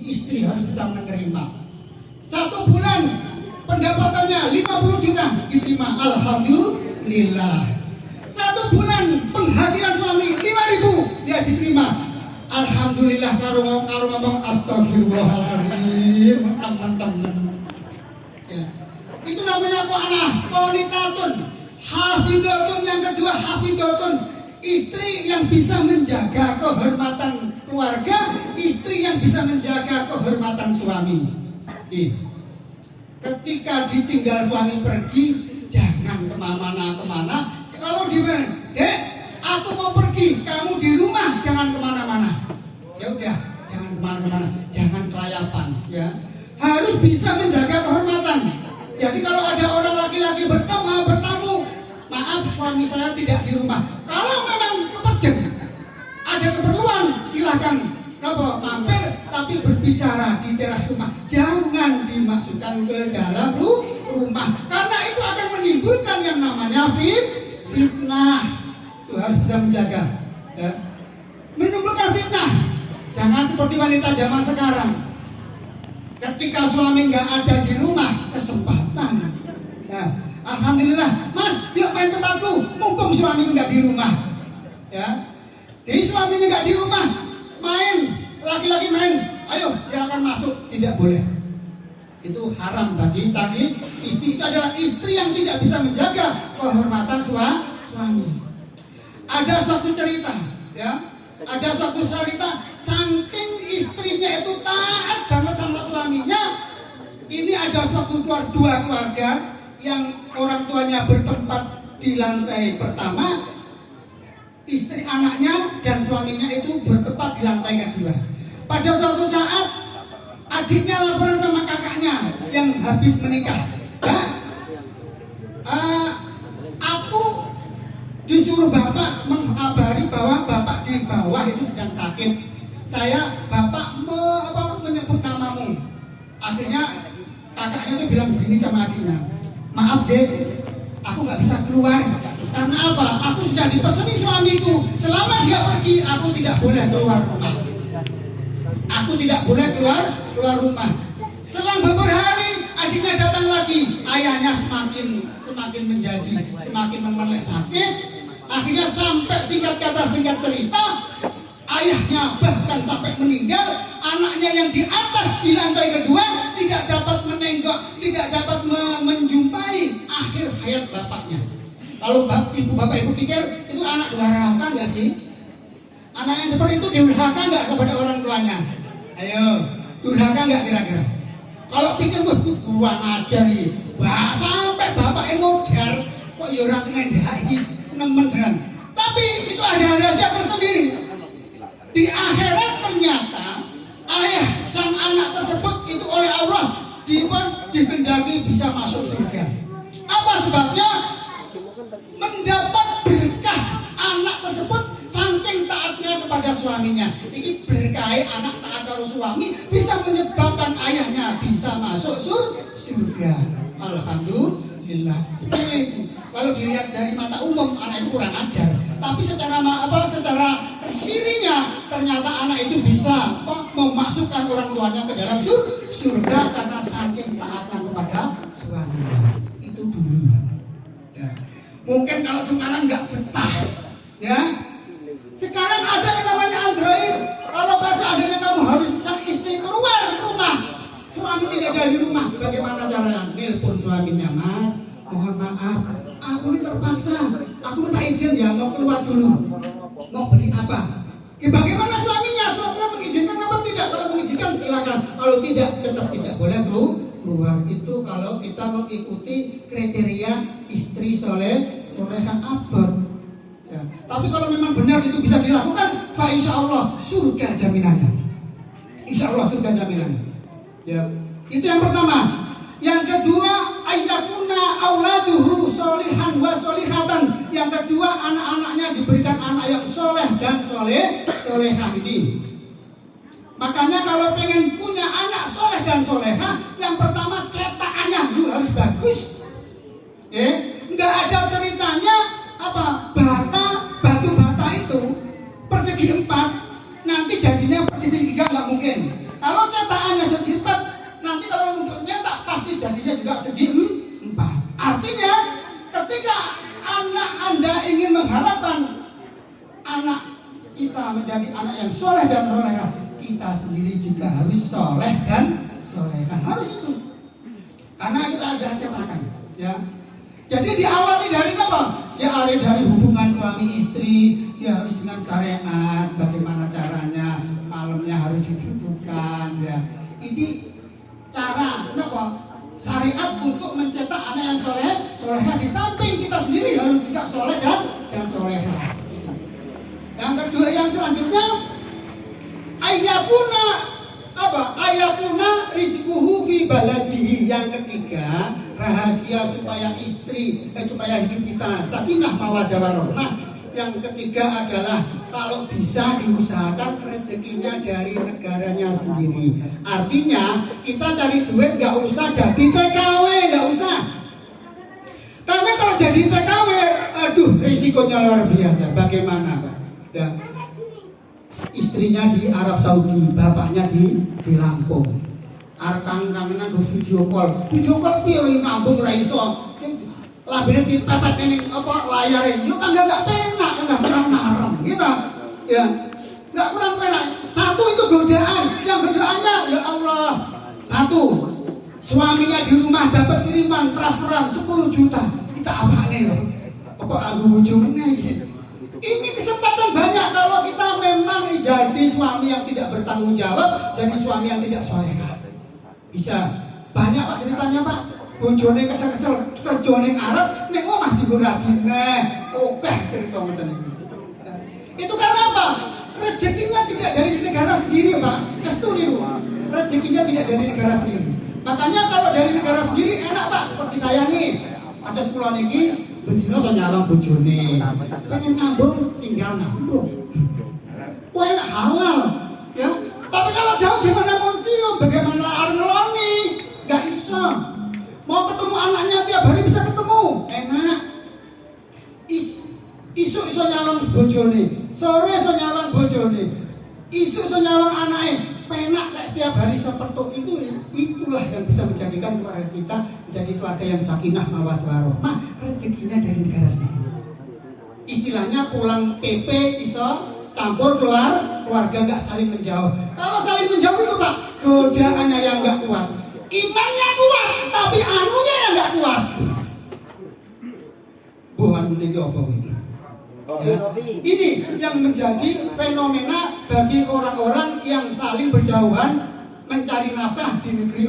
istri harus bisa menerima. 1 bulan pendapatannya 50 juta diterima, alhamdulillah. 1 bulan penghasilan suami 5.000 dia diterima, alhamdulillah. Karo ngomong astagfirullahaladzim, teman-teman. Ya. Itu namanya kok anak qanitatun, hafidhatun. Yang kedua hafidhatun, istri yang bisa menjaga kehormatan keluarga, istri yang bisa menjaga kehormatan suami. Ketika ditinggal suami pergi, jangan kemana-mana. Kalau dibilang, dek, aku mau pergi, kamu di rumah, jangan kemana-mana. Ya udah, jangan kemana-mana, jangan kelayapan. Ya, harus bisa menjaga kehormatan. Jadi kalau ada orang laki-laki bertamu, maaf suami saya tidak di rumah. Kalau memang keperjeng, ada keperluan, silahkan mampir, tapi berbicara di teras rumah. Jangan dimasukkan ke dalam rumah, karena itu akan menimbulkan yang namanya fitnah. Itu harus bisa menjaga. Ya. Menimbulkan fitnah. Jangan seperti wanita zaman sekarang. Ketika suami nggak ada di rumah, kesempatan. Ya. Alhamdulillah, Mas, yuk main tempatku, mumpung suami nggak di rumah. Ya. Jadi suaminya nggak di rumah, main, laki-laki main, ayo silakan masuk, tidak boleh. Itu haram bagi sang istri. Itu adalah istri yang tidak bisa menjaga kehormatan suami. Ada suatu cerita, ya, ada suatu cerita, saking istrinya itu taat banget sama suaminya. Ini ada suatu dua keluarga yang orang tuanya bertempat di lantai pertama, istri anaknya dan suaminya itu bertempat di lantai kedua. Pada suatu saat adiknya laporan sama kakaknya yang habis menikah, aku disuruh bapak mengabari bahwa bapak di bawah itu sedang sakit. Bapak menyebut namamu. Akhirnya kakaknya itu bilang begini sama adiknya, maaf dek, aku nggak bisa keluar. Karena apa? Aku sudah dipeseni suamiku, selama dia pergi aku tidak boleh keluar rumah. Aku tidak boleh keluar rumah. Selang beberapa hari adiknya datang lagi, ayahnya semakin menjadi semakin memelek sakit. Akhirnya sampai singkat cerita, ayahnya bahkan sampai meninggal. Anaknya yang di atas di lantai kedua tidak dapat menengok, tidak dapat menjumpai akhir hayat bapaknya. Kalau bapak ibu pikir itu anak durhaka nggak sih? Anak yang seperti itu durhaka nggak kepada orang tuanya? Ayo, durhaka nggak kira-kira? Kalau pikir kurang ajar nih, sampai bapaknya modar, kok ya orang ngendai, nemen dengan. Tapi itu ada rahasia tersendiri. Di akhirat ternyata ayah sang anak tersebut itu oleh Allah dikehendaki bisa masuk surga. Apa sebabnya? Mendapat berkah anak tersebut saking taatnya kepada suaminya. Ini berkah anak taat kalau suami bisa menyebabkan ayahnya bisa masuk surga. Alhamdulillah. Seperti itu. Kalau dilihat dari mata umum anak itu kurang ajar, tapi secara sirinya ternyata anak itu bisa memasukkan orang tuanya ke dalam surga karena saking taatnya kepada suaminya. Itu dulu. Ya. Mungkin kalau sekarang nggak betah, ya. Sekarang ada yang namanya Android. Kalau seandainya kamu harus sang istri keluar rumah, suami tidak ada di rumah, bagaimana caranya? Nelpon suaminya, Mas, mohon maaf, aku ini terpaksa, aku minta izin ya, mau keluar dulu. Mau beli apa? Bagaimana suaminya? Suaminya mengizinkan apa tidak? Kalau mengizinkan silakan, kalau tidak tetap tidak boleh keluar. Itu kalau kita mengikuti kriteria istri soleha abad. Ya. Tapi kalau memang benar itu bisa dilakukan, fa insya Allah surga jaminannya. Insya Allah surga jaminannya. Ya. Itu yang pertama. Yang kedua, ayyakuna auladuhu solihan wa solihatan. Yang kedua, anak-anaknya diberikan anak yang soleh dan solehah ini. Makanya kalau pengen punya anak soleh dan solehah, yang pertama cetakannya dulu harus bagus. Nggak ada ceritanya batu bata itu persegi 4 nanti jadinya persegi 3, nggak mungkin. Kalau cetakan yang soleh dan solehah, kita sendiri juga harus soleh dan solehah. Harus itu. Karena itu ada cetakan, ya. Jadi diawali dari apa? Diawali dari hubungan suami istri, dia harus dengan syariat, bagaimana caranya, malamnya harus ditentukan, ya. Ini cara, kenapa? Syariat untuk mencetak anak yang soleh, solehah. Di samping kita sendiri harus juga soleh dan solehah. Yang kedua, yang selanjutnya, ayakuna rizquhu fi baladihi. Yang ketiga, rahasia supaya supaya hidup kita sakinah mawaddah warahmah. Yang ketiga adalah kalau bisa diusahakan rezekinya dari negaranya sendiri. Artinya kita cari duit nggak usah jadi TKW, nggak usah. Karena kalau jadi TKW, aduh risikonya luar biasa. Bagaimana, Pak? Ya. Istrinya di Arab Saudi, bapaknya di Lampung. Kangenan do video call piye ngambung ra iso. Labine dipepet ning layare. Yo kan enggak penak, enggak marem gitu. Ya. Enggak kurang penak. Satu itu godaan, yang godaannya ya Allah. Satu, suaminya di rumah dapat kiriman transferan 10 juta. Kita apane ya? Apa aku bojo meneh iki? Ini kesempatan banyak kalau kita memang jadi suami yang tidak bertanggung jawab, jadi suami yang tidak solehah. Bisa banyak Pak ceritanya Pak. Bojone kesel-kesel kerja ning Arab, ning omah dienggo rabine. Oke cerita ngoten iki. Itu karena apa? Rezekinya tidak dari negara sendiri Pak. Kestu niku. Rezekinya tidak dari negara sendiri. Makanya kalau dari negara sendiri enak Pak, seperti saya nih. Atas pulau niki bendino so nyawang bojone. Pengen ngambung tinggal ngambung. Wah enak halal, ya. Tapi kalau jauh gimana mau cium, bagaimana arngeloni? Gak bisa. Mau ketemu anaknya tiap hari bisa ketemu, enak. Isu iso nyawang bojone, sore iso nyawang bojone, isu iso nyawang anaknya. Penak lek tiap hari seperti itulah yang bisa menjadikan keluarga kita menjadi keluarga yang sakinah mawaddah warahmah. Rezekinya dari negara sendiri. Istilahnya pulang PP iso campur keluarga nggak saling menjauh. Kalau saling menjauh itu Pak, godaannya yang nggak kuat, imannya kuat, tapi anunya yang nggak kuat. Bukan ini apa ini? Ya. Ini yang menjadi fenomena bagi orang-orang yang saling berjauhan mencari nafkah di negeri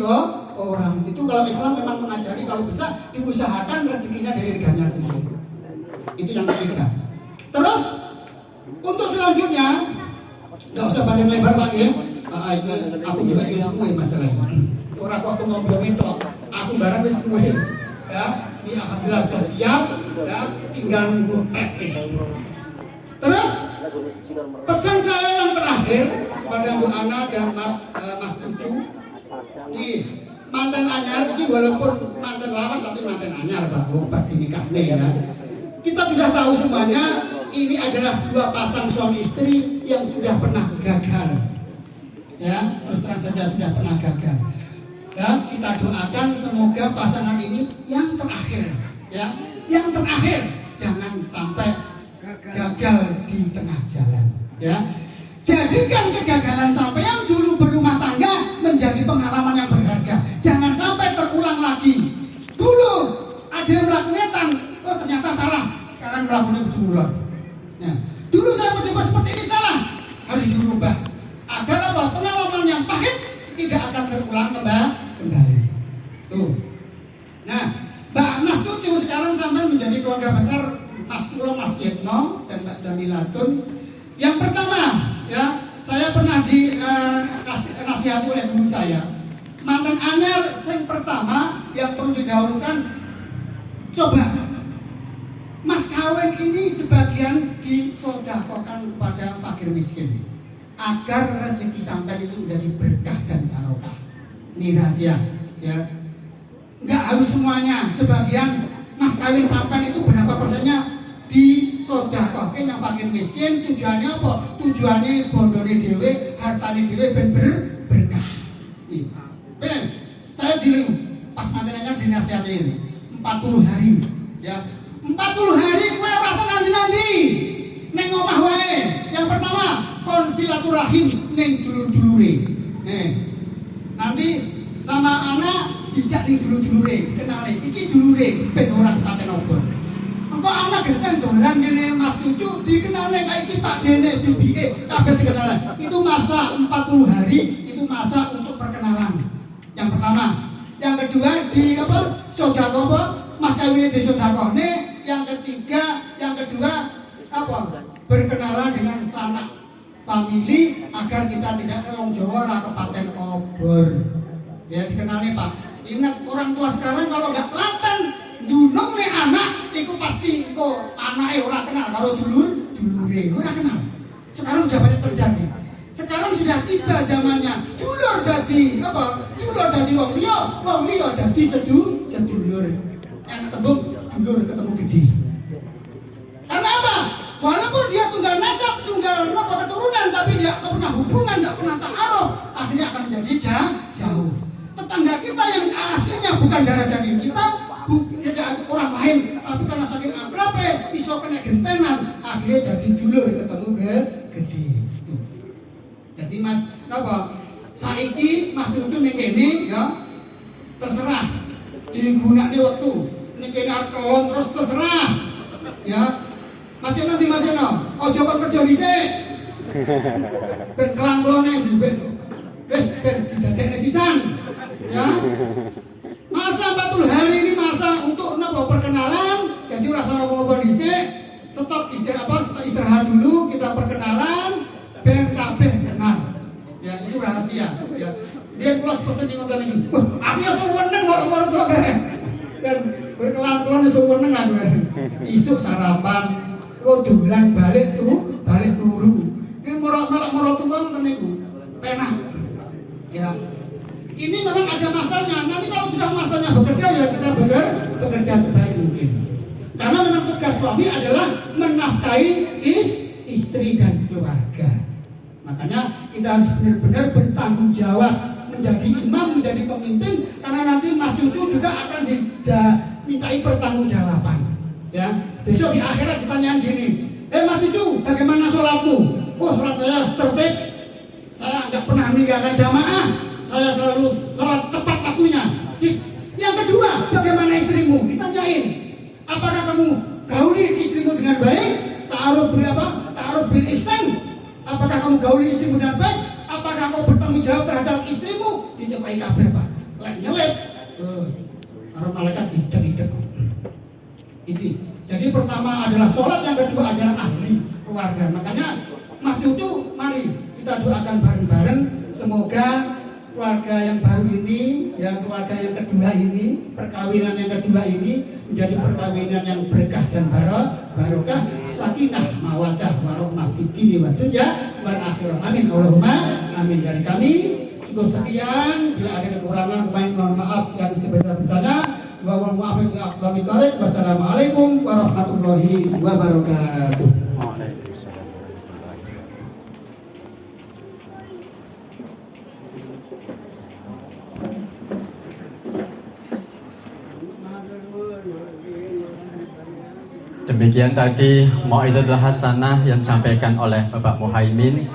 orang. Itu kalau Islam memang mengajari kalau bisa diusahakan rezekinya dari negaranya sendiri. Itu yang ketiga. Terus untuk selanjutnya nggak usah panjang lebar Pak ya. Aku juga ingin semua masalahnya. Orang kok ngomong itu, aku barang wis kuwi. Ya, ini alhamdulillah sudah siap, ya, tinggal nunggu Terus pesan saya yang terakhir pada Bu Ana dan Mas Tuju, di mantan anyar ini walaupun mantan lawas tapi mantan anyar Pak, obat dinikahnya ya. Kita sudah tahu semuanya ini adalah dua pasang suami istri yang sudah pernah gagal. Ya, terus terang saja sudah pernah gagal. Ya, kita doakan semoga pasangan ini yang terakhir, ya, yang terakhir jangan sampai gagal di tengah jalan, ya. Jadikan kegagalan sampai yang dulu berumah tangga menjadi pengalaman yang berharga. Jangan sampai terulang lagi. Dulu ada yang melakukan, oh ternyata salah, sekarang melakukan berulang. Nah, dulu saya mencoba seperti ini salah, harus dirubah agar apa? Pengalaman yang pahit tidak akan terulang kembali. Tuh. Nah, Mbak Mas Tuju sekarang sampai menjadi keluarga besar Mas Kulo, Mas Yetno dan Mbak Jamilatun. Yang pertama, ya, saya pernah dinasihati oleh guru saya. Mantan anyar yang pertama yang perlu didahulukan, coba mas kawin ini sebagian disodakokan kepada fakir miskin agar rezeki sampai itu menjadi berkah dan barokah. Ini rahasia, ya. Nggak harus semuanya, sebagian mas kawin sampai itu berapa persennya disodakohkan yang fakir miskin. Tujuannya apa? Tujuannya bondone dewe, hartane dewe ben berkah. Nih, ben, saya dulu pas mantannya dinasihati 40 hari, ya. 40 hari kue rasa nanti neng omah wae. Yang pertama, silaturahim ning dulur-dulure. Nanti sama anak dijak ning dulur-dulure, kenale iki dulure ben ora paten obor. Engko anak genten dolan ngene Mas Cucu dikenale kayak iki Pak Dene bibike kabeh dikenal. Itu masa 40 hari, itu masa untuk perkenalan. Yang pertama. Yang kedua di sedekah Mas kawin di sedekah. Yang ketiga, yang kedua berkenalan dengan sanak famili agar kita tidak orang Jawa ora kepaten obor. Ya dikenali Pak. Ingat orang tua sekarang kalau nggak telaten dunung nih anak, itu pasti kok anaknya orang kenal. Kalau dulure orang kenal. Sekarang sudah banyak terjadi. Sekarang sudah tiba zamannya dulur dadi dulur dadi wong liya dadi sedulur. Yang ketemu dulur ketemu gede. Karena apa? Walaupun dia tunggal nasab, tunggal keturunan, tapi dia nggak pernah hubungan, nggak pernah ta'aruf, akhirnya akan menjadi jauh. Tetangga kita yang aslinya bukan darah daging kita, bukan orang lain, tapi karena saking akrabnya, iso kena gentenan, akhirnya jadi dulur ketemu gede. Jadi Mas, saiki Mas Cucu ning kene ya terserah digunakne waktu. Ning kene arep kelon terus terserah. Ya. Mas Eno di Mas Eno, ojo kon kerja dhisik. Ben kelang-kelone wis ben didadekne sisan. Ya. Masa 40 hari ini masa untuk perkenalan, jadi rasa apa-apa dhisik. Stop istirahat dulu, kita perkenalan ben kabeh kenal. Ya, itu rahasia ya. Dia kula pesen ngoten iki. Aku ya seneng loro-loro to kan berkelan-kelan seneng aku. Isuk sarapan dolan balik turu. Ini murah tua ngoten niku. Penah. Ya. Ini memang ada masanya. Nanti kalau sudah masanya bekerja ya kita bekerja sebaik mungkin. Karena memang tugas suami adalah menafkahi istri dan keluarga. Makanya kita harus benar-benar bertanggung jawab menjadi imam, menjadi pemimpin. Karena nanti Mas Cucu juga akan dimintai pertanggungjawaban. Ya, besok di akhirat ditanyain gini, Mas Cucu, bagaimana sholatmu? Oh, sholat saya tertib, saya nggak pernah meninggalkan jamaah, saya selalu sholat tepat waktunya. Yang kedua, bagaimana istrimu? Ditanyain, apakah kamu gauli istrimu dengan baik? Ta'aruf bil ihsan. Apakah kamu gauli istrimu dengan baik? Apakah kamu bertanggung jawab terhadap istrimu? Dinyepai kabeh Pak, lek nyelip, para malaikat tidak. Ini. Jadi pertama adalah sholat, yang kedua adalah ahli keluarga. Makanya Mas Cucu, mari kita doakan bareng-bareng semoga keluarga yang baru ini, ya keluarga yang kedua ini, perkawinan yang kedua ini menjadi perkawinan yang berkah dan barokah, sakinah, mawaddah, warahmah fid dini wad dunya wal akhirah. Amin. Allahumma amin. Dari kami cukup sekian. Bila ada kekurangan, mohon maaf yang sebesar-besarnya. Wassalamualaikum warahmatullahi wabarakatuh. Demikian tadi Mau'izatul Hasanah yang disampaikan oleh Bapak Muhaimin.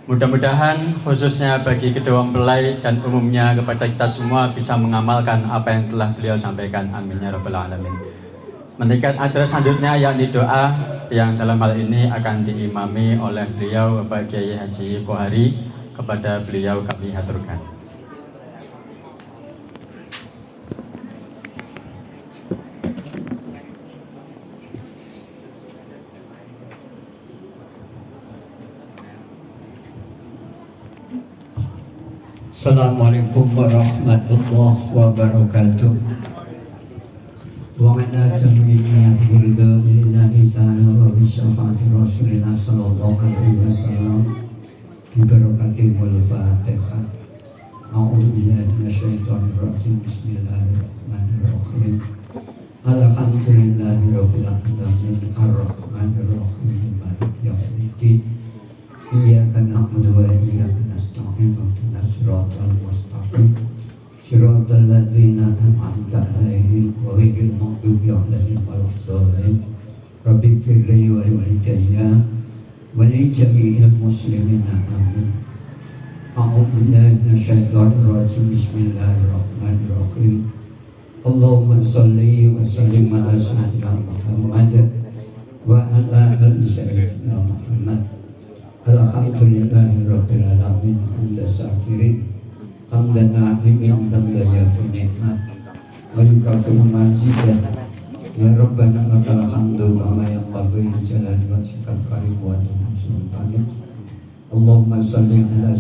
Mudah-mudahan khususnya bagi kedua mempelai dan umumnya kepada kita semua bisa mengamalkan apa yang telah beliau sampaikan. Amin ya rabbal alamin. Meningkat acara selanjutnya yakni doa yang dalam hal ini akan diimami oleh beliau Bapak Kiai Haji Kohari. Kepada beliau kami haturkan. Assalamualaikum warahmatullahi wabarakatuh. Wa ala jami'il ridha ta'ala wa bi syafaati Rasulillah sallallahu alaihi wasallam bi barakatil Fatihah. A'udzu billahi minasyaitonir rajim. Bismillahirrahmanirrahim. Alhamdulillahi rabbil alamin arrahmanir rahim maliki yaumiddin. Iyyaka na'budu wa iyyaka nasta'in. Shiratal mustaqim Shiratal ladzina an'amta 'alaihim ghairil maghdubi 'alaihim waladdallin. Rabbi firli wa walidayya ولجميع المسلمين آمين. أعوذ بالله من الشيطان الرجيم. بسم الله الرحمن الرحيم. اللهم صل وسلم على سيدنا محمد وعلى آل سيدنا محمد. الحمد لله رب العالمين حمد الشاكرين حمد الناعمين حمد يافي النعمات ويكافئ المزيد. Ya Rabbana lakal hamdu kama yanbaghi li jalali wajhikal karim wa sultanik. Allahumma shalli ala